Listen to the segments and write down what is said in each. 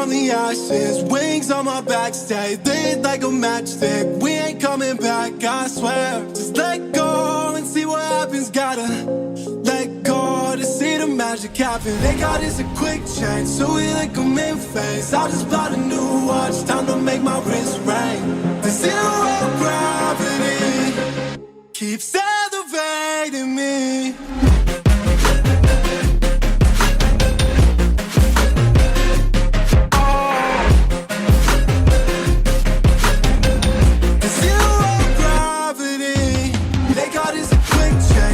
from the ashes, wings on my back, stay lit like a matchstick. We ain't coming back, I swear. Just let go and see what happens. Gotta let go to see the magic happen. They got us a quick change, so we like them in phase. I just bought a new watch, time to make my wrist ring. The zero gravity keeps elevating me.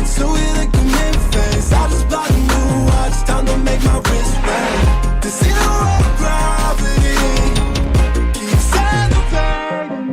So we like them in phase. I just bought a new watch, time to make my wrist ring. The zero gravity keeps elevating me.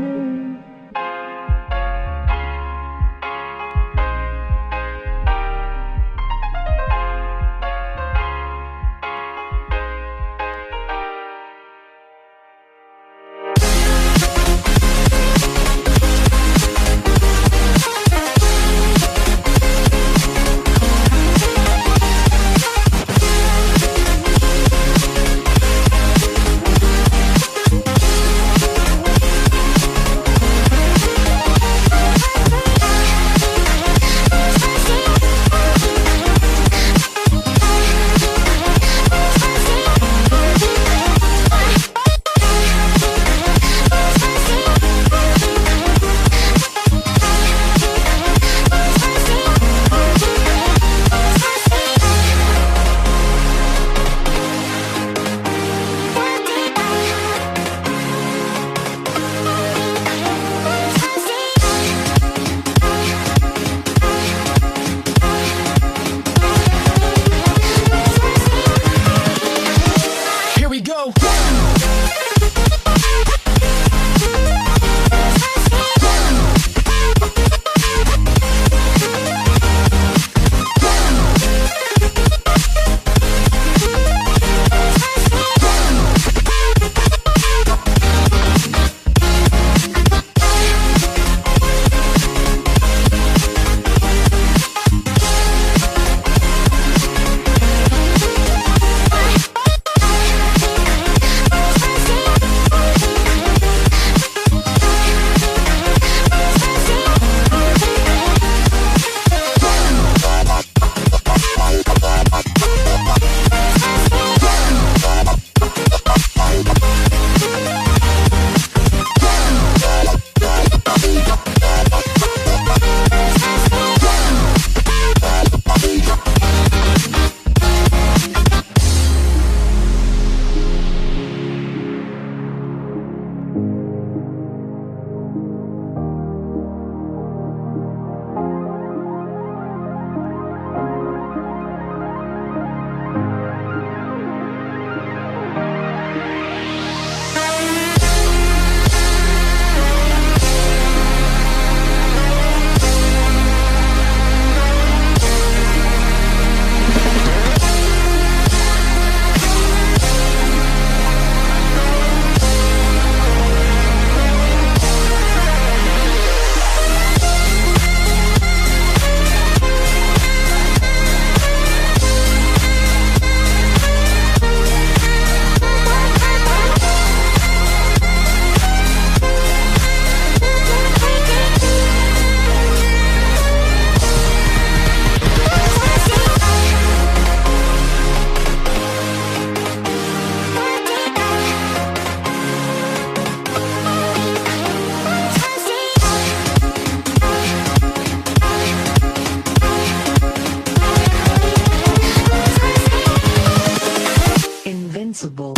Invincible.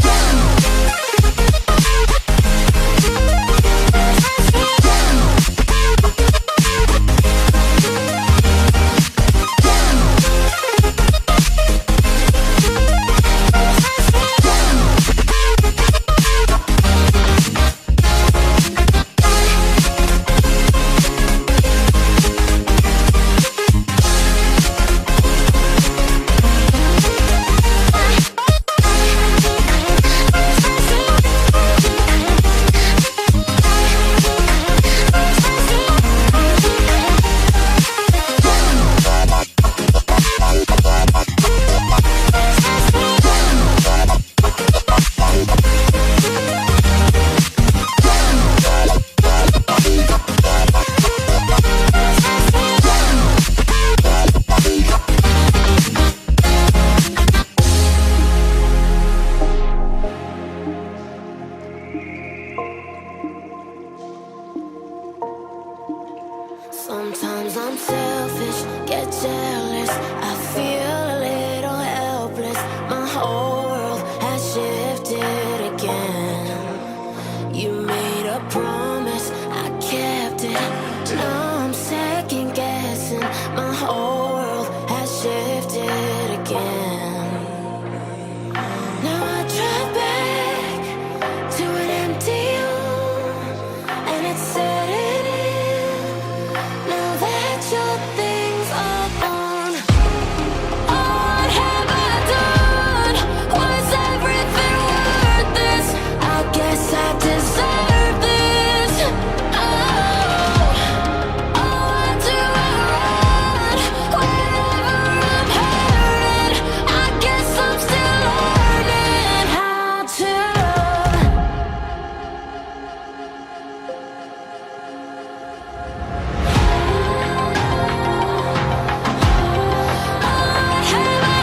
jealous, I feel a little helpless. My whole world has shifted again. You made a promise, I kept it. Now I'm second guessing. My whole world has shifted again. Now I drive back to an empty home, and it's setting in. Now that your things are gone, what have I done? Was everything worth this? I guess I deserve this. Why do I run whenever I'm hurting? I guess I'm still learning how to love. What have I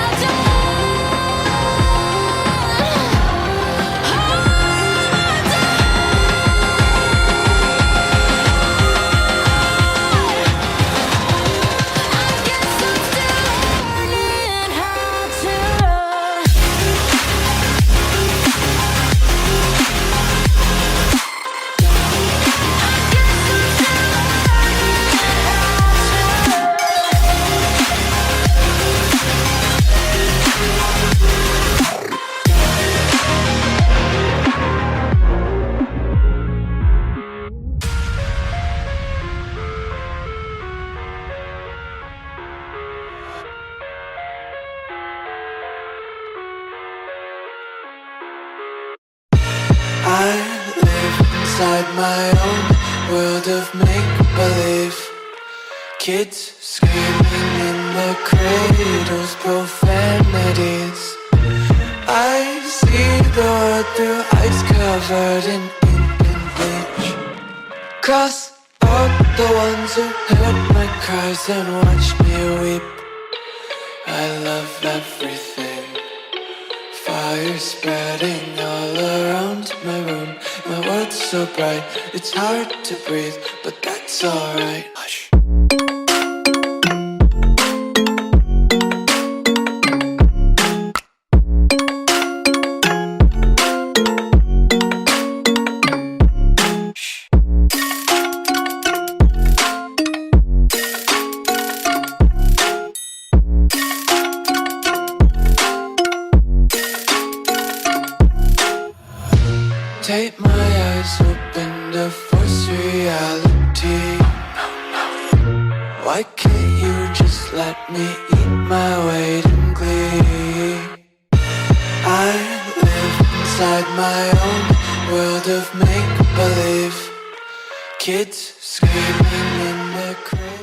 I live inside my own world of make-believe. Kids screaming in the cradles, profanities. I see the world through ice covered in ink and bleach. Cross out the ones who heard my cries and watched me weep. I love everything. Fire spreading all around my room. My world's so bright, it's hard to breathe, but that's alright. Hush. Take my eyes open to force reality. Why can't you just let me eat my weight in glee? I live inside my own world of make-believe. Kids screaming in the crowd.